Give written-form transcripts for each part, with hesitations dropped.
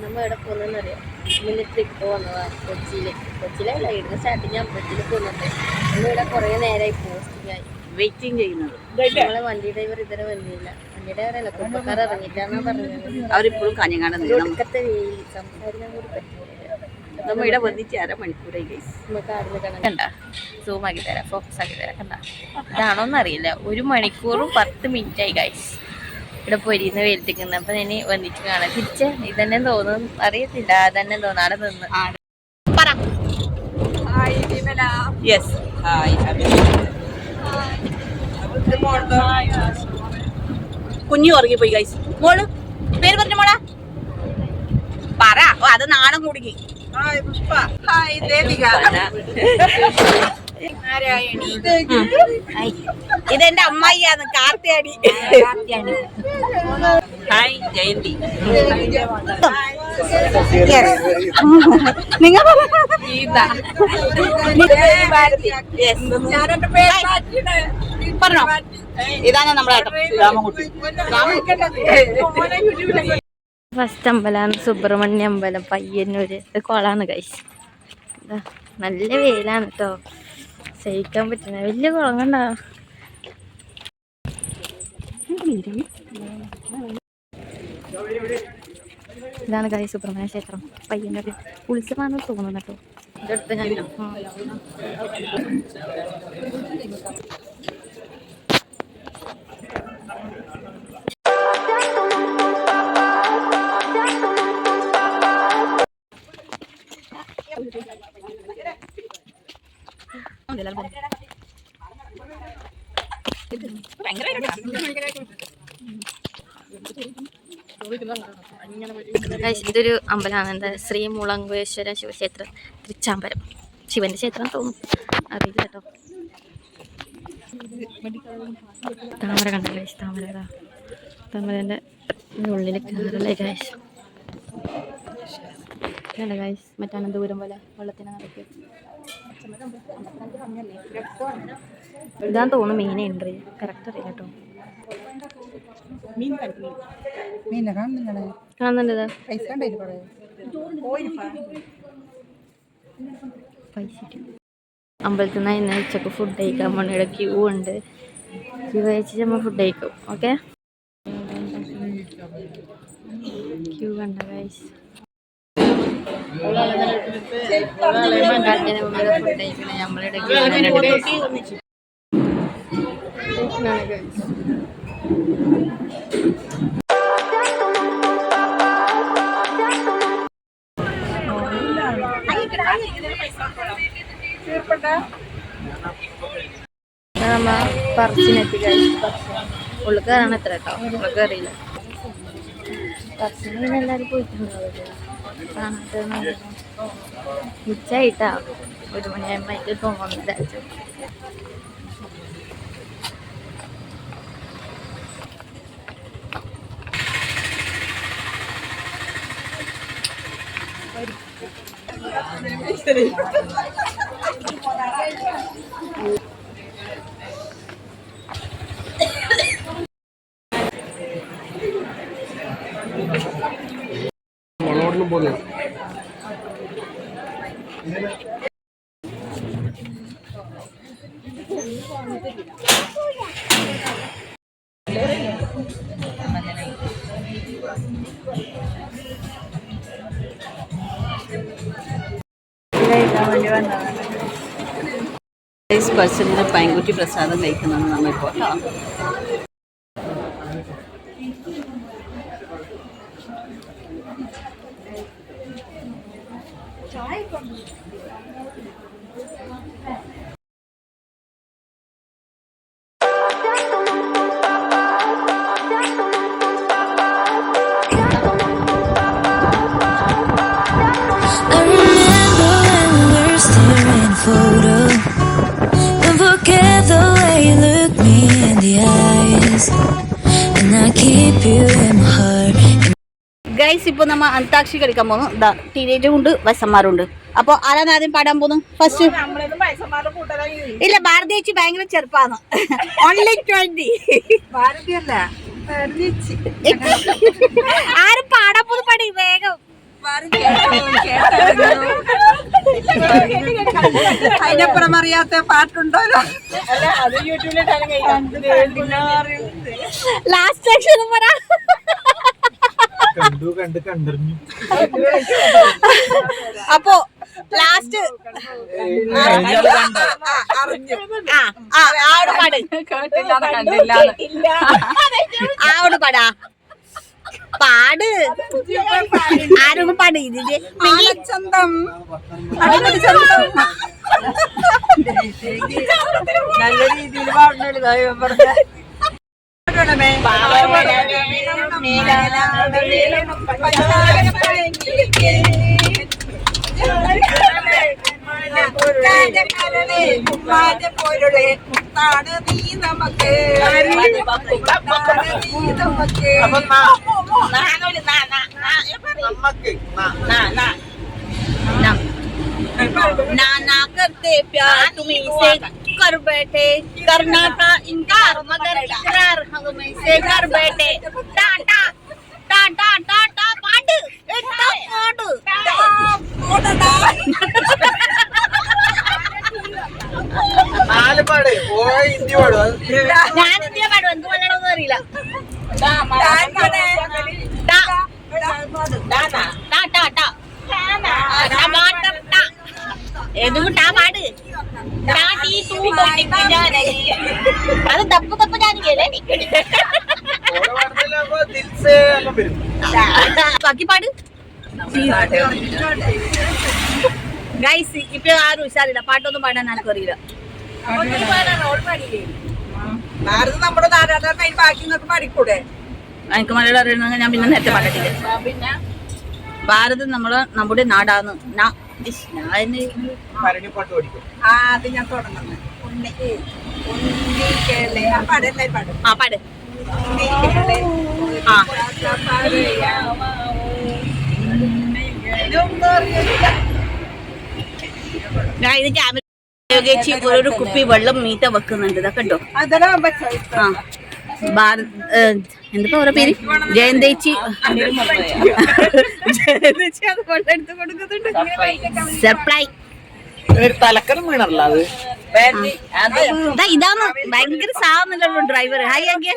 നമ്മൾ എവിടെ പോകുന്നതെന്നറിയാം. ഇന്ന് ട്രിപ്പ് വന്നതാണ് കൊച്ചിയിലല്ല. ഇവിടുന്ന് സ്റ്റാർട്ടിങ് അമ്പലത്തിൽ പോകുന്നുണ്ട്. നമ്മളിവിടെ കുറേ നേരമായി പോസ്റ്റിംഗ് ആയി വെയിറ്റിംഗ് ചെയ്യുന്നത്. നമ്മളെ വണ്ടി ഡ്രൈവർ ഇതുവരെ വന്നില്ല. വണ്ടി ഡ്രൈവറല്ല, കുടുംബക്കാർ ഇറങ്ങിയിട്ടാണെന്നാ പറഞ്ഞത്. അവരിപ്പോഴും കാഞ്ഞങ്ങാട് ഒടുക്കത്തെ വെയിൽ, സംസാരിക്കാൻ കൂടി പറ്റില്ല. നമ്മൾ ഇവിടെ വന്നിട്ട് അരമണിക്കൂറായി ഗൈസ്. നമുക്ക് ആടുന്ന് കണ്ട സൂം ആക്കി തരാം, ഫോക്കസ് ആക്കി തരാം. കണ്ട ഇതാണോന്ന് അറിയില്ല. 1 മണിക്കൂറും 10 മിനിറ്റായി ഗൈസ് ഇവിടെ പൊരിന്ന് വെയിലത്തിക്കുന്നത്. അപ്പൊ ഇനി വന്നിട്ട് കാണാം. തിരിച്ച് ഇതന്നെ തോന്നുന്നു, അറിയത്തില്ല. അതന്നെ തോന്നുന്നു. അവിടെ നിന്ന് കുഞ്ഞു ഉറങ്ങിപ്പോയി ഗൈസ്. മോള് പേര് പറഞ്ഞു മോളാ പറ. അത് നാണം കുടുങ്ങി. ഇതെന്റെ അമ്മായിയാണ്, കാർത്തിയാടി. ഹായ് ജയന്തി. നിങ്ങൾ പറഞ്ഞോ. ഇതാണ് നമ്മുടെ രാമൻകുട്ടി. ഫസ്റ്റ് അമ്പലമാണ് സുബ്രഹ്മണ്യ അമ്പലം, പയ്യന്നൂര്. ഇത് കുളമാണ് ഗൈസ്. നല്ല വെയിലാണ് കേട്ടോ, സഹിക്കാൻ പറ്റുന്ന വലിയ കുളം കണ്ടോ. ഇതാണ് ഗൈസ് സുബ്രഹ്മണ്യ ക്ഷേത്രം, പയ്യന്നൂര്. ഉത്സവമാണെന്ന് തോന്നുന്നു കേട്ടോ. ഇതെടുത്ത് ഞാൻ ഇതൊരു അമ്പലമാണ്. എന്താ ശ്രീ മുളങ്കുവേശ്വര ശിവക്ഷേത്രം, തൃച്ചാമ്പരം. ശിവന്റെ ക്ഷേത്രം തോന്നും, അറിയില്ല കേട്ടോ. താമര കണ്ട ഗൈസ്, താമരന്റെ ഉള്ളിൽ കയറല്ലേ ഗൈസ്. കണ്ട ഗൈസ്, മറ്റേ അനന്തപുരം പോലെ വെള്ളത്തിന് നടക്കുക. ഇതാന്ന് തോന്നുന്നു മെയിൻ എൻട്രി, കറക്റ്റ് അറിയില്ല കേട്ടോ. കാണുന്നുണ്ട്. അമ്പലത്തിൽ നിന്ന് ഇന്ന് ഉച്ചക്ക് ഫുഡ് കഴിക്കാൻ പോകണം. ഇവിടെ ക്യൂ ഉണ്ട്. ക്യൂ കഴിച്ചിട്ട് നമ്മൾ ഫുഡ് കഴിക്കും. ഓക്കെ, ക്യൂ കണ്ട ഗൈസ്. ഫുഡ് കഴിക്കണേ നമ്മളിവിടെ നമ്മ പറച്ചിനെത്തി കഴിച്ചു. ഉള്ളിൽ കയറാണ് എത്ര കേട്ടോ, ഉള്ളിൽ കയറിയില്ല. പറച്ചിന് എല്ലാവരും പോയിട്ടുണ്ടാവില്ല. കാണാത്ത ഉച്ചയായിട്ടാ, 1 മണിയാകുമ്പോഴേക്ക് തോന്നുന്നു വിചാരിച്ചു. ബസ്സിന് പൈൻകുറ്റി പ്രസാദം കഴിക്കുന്നതാണ് നമ്മളിപ്പോൾ. ഗൈസ്, ഇപ്പൊ നമ്മ അന്താക്ഷരി കളിക്കാൻ പോകുന്നു. ടീനേജും ഉണ്ട്, വയസ്സന്മാരുണ്ട്. അപ്പൊ ആരാണ് ആദ്യം പാടാൻ പോകുന്നു? ഫസ്റ്റ് ഇല്ല, ഭാരതേച്ചി ഭയങ്കര ചെറുപ്പാണ്. ഓൺലി 20. ആരും പാടാൻ പോകുന്നു. പടി വേഗം അതിനപ്പുറം അറിയാത്ത പാട്ടുണ്ടല്ലോ. ലാസ്റ്റ് അക്ഷരം പറ. അപ്പോ ലാസ്റ്റ് ആവോട് പാടാ പാട് ആരോടും പാട് ഇതിന്റെ ചന്തം നല്ല രീതിയിൽ പാടുന്നുണ്ട്. नाना करते प्यार तुम्ही से कर बैठे करना था इनकार मगर इकरार हमें से कर बैठे टाटा टाटा टाटा पाट इतना पाट ഞാൻ ഇന്ത്യ പാടും എന്ത് പാടണമെന്ന് അറിയില്ല. അത് തപ്പ് തപ്പ് ഞാൻ ബാക്കി പാട്. ഗൈസ് ഇപ്പൊ ആരും ഉഷാറില്ല, പാട്ടൊന്നും പാടാൻ ആർക്കും അറിയില്ല. ഭാരത് നമ്മുടെ നാടാണ്, ബാക്കി നിങ്ങൾക്ക് പാടിക്കൂടെ? എനിക്ക് മലയാളം അറിയണമെങ്കിൽ ഞാൻ പിന്നെ നേരത്തെ പാടിട്ടില്ല. ഭാരത് നമ്മുടെ നാടാണ്. അത് ഞാൻ തുടങ്ങുന്നത് ആ പാട്. ഞാൻ ഇത് ക്യാമറ ഉപയോഗിച്ച് ഒരു കുപ്പി വെള്ളം മീത്ത വെക്കുന്നുണ്ട്. ഇതൊക്കെ ഉണ്ടോ? ആ എന്താ ഓരോ പേര് ജയന്തേച്ചി അത് കൊണ്ടെടുത്ത് കൊടുക്കുന്നുണ്ട്. സപ്ലൈ തലക്കനം വീണല്ല അത്. ഇതാണ് ഭയങ്കര സാധനമല്ലോ ഡ്രൈവർ. ഹായ് ആക്കിയ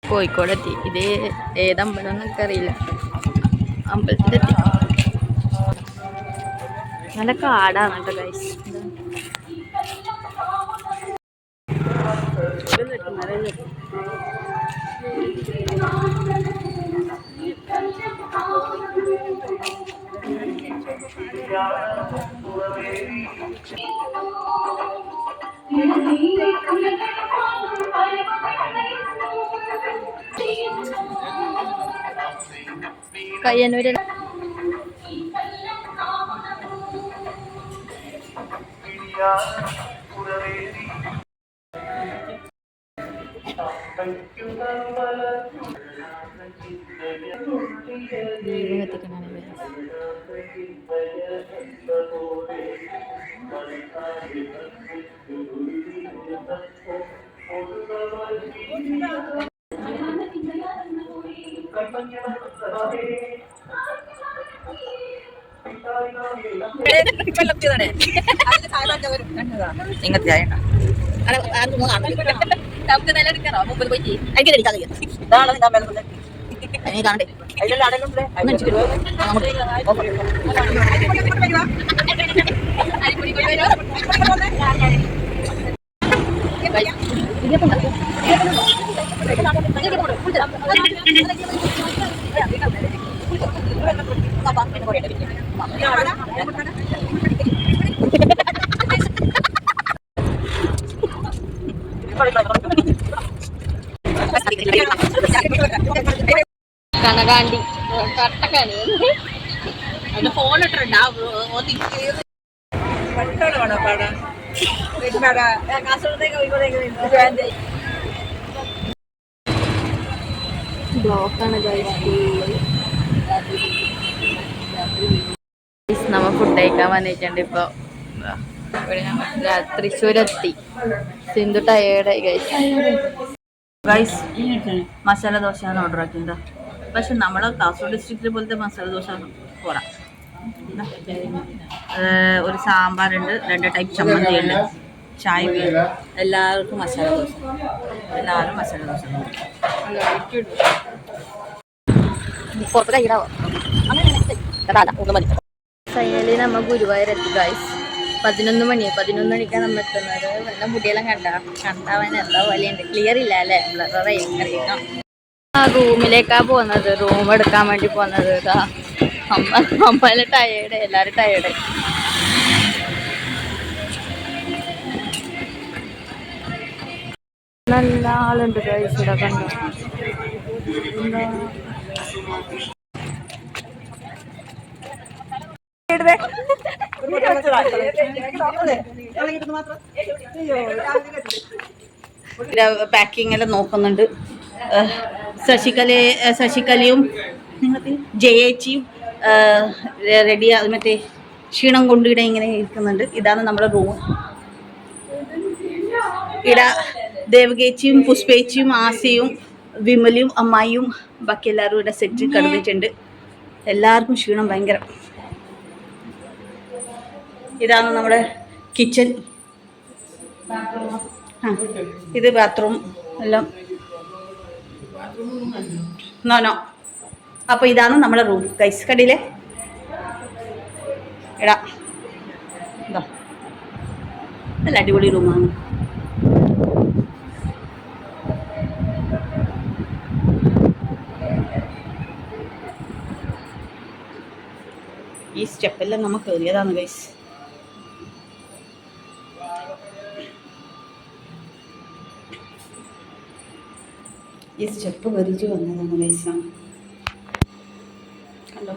കോഴിക്കോടെത്തി. ഇത് ഏതമ്പലം എന്നൊക്കെ അറിയില്ല. അമ്പലത്തിലെത്തി. നല്ല കാടാണ് കേട്ടോ ഗൈസ്. പയ്യന്നൂര് നമുക്ക് നല്ല എടുക്കാറോ മുമ്പ് പോയി കനകാണ്ടി കട്ടക്കാണി ഫോൺ ബ്ലോക്കാണ് നമ്മ ഫുഡ് കഴിക്കാൻ വന്നിട്ടുണ്ട് ഇപ്പൊ ഇവിടെ ഞങ്ങൾ തൃശ്ശൂരെത്തി സിന്ധു ടയേർഡായി ഗൈസ് മസാല ദോശയാണ് ഓർഡർ ആക്കിയത്. പക്ഷെ നമ്മളെ കാസർഗോഡ് ഡിസ്ട്രിക്റ്റിലെ പോലത്തെ മസാല ദോശ പോരാ. ഒരു സാമ്പാറുണ്ട്, 2 ടൈപ്പ് ചമ്മന്തി ഉണ്ട്, ചായ എല്ലാവർക്കും മസാല ദോശ. എല്ലാവരും മസാല ദോശ ഫൈനലി നമ്മ ഗുരുവായൂരെത്തി ഗൈസ്. 11 മണിക്കാണ് നമ്മൾ എത്തുന്നത്. നല്ല മുടിയെല്ലാം കണ്ടാവാൻ എന്താ പോലെയുണ്ട്. ക്ലിയർ ഇല്ല അല്ലേ? ബ്ലറായിരിക്കാം. ആ റൂമിലേക്കാ പോകുന്നത്, റൂം എടുക്കാൻ വേണ്ടി പോകുന്നത്. ഇതാ അമ്മ ടയേർഡ്, എല്ലാരും ടയേർഡ്. നല്ല ആളുണ്ട് ഗൈസ് ഇവിടെ കണ്ടു. പാക്കിംഗ് എല്ലാം നോക്കുന്നുണ്ട്. ശശികലയും ജയേച്ചിയും റെഡി, മറ്റേ ക്ഷീണം കൊണ്ട് ഇവിടെ ഇങ്ങനെ ഇരിക്കുന്നുണ്ട്. ഇതാണ് നമ്മുടെ റൂം. ഇവിടെ ദേവകേച്ചിയും പുഷ്പേച്ചിയും ആസയും വിമലും അമ്മായിയും ബാക്കി എല്ലാവരും ഇവിടെ സെറ്റ് കിടന്നിട്ടുണ്ട്. എല്ലാവർക്കും ക്ഷീണം ഭയങ്കര. ഇതാണ് നമ്മുടെ കിച്ചൺ. ഇത് ബാത്റൂം എല്ലാം. നോ. അപ്പോൾ ഇതാണ് നമ്മുടെ റൂം ഗൈസ്. കണ്ടില്ലേ? എടാ ഇതാ നല്ല അടിപൊളി റൂമാണ്. ഈ സ്റ്റെപ്പെല്ലാം നമുക്ക് കയറിയതാണ് ഗൈസ്. ഈ സ്റ്റെപ്പ് വരിച്ചു വന്നതാണ് ഗൈസ്. കണ്ടോ?